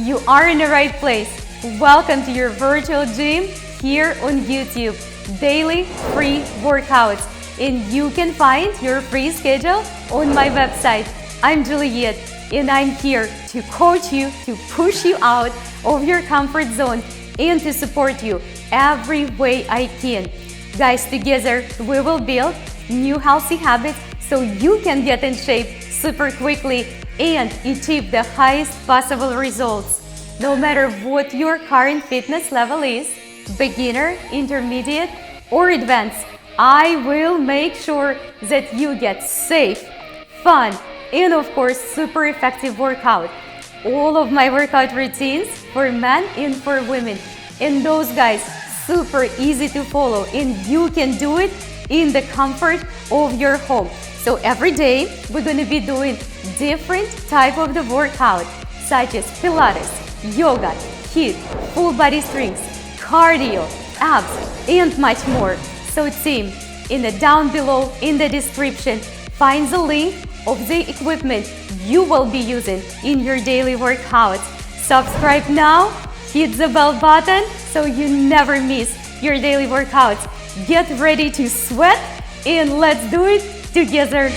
You are in the right place. Welcome to your virtual gym here on YouTube. Daily free workouts. And you can find your free schedule on my website. I'm Juliette and I'm here to coach you, to push you out of your comfort zone and to support you every way I can. Guys, together we will build new healthy habits so you can get in shape super quickly and achieve the highest possible results. No matter what your current fitness level is, beginner, intermediate, or advanced, I will make sure that you get safe, fun, and of course, super effective workout. All of my workout routines for men and for women. And those guys, super easy to follow, and you can do it in the comfort of your home. So every day, we're gonna be doing different type of the workout, such as Pilates, yoga, HIIT, full body strength, cardio, abs, and much more. So team, in the down below in the description, find the link of the equipment you will be using in your daily workouts. Subscribe now, hit the bell button so you never miss your daily workouts. Get ready to sweat and let's do it together.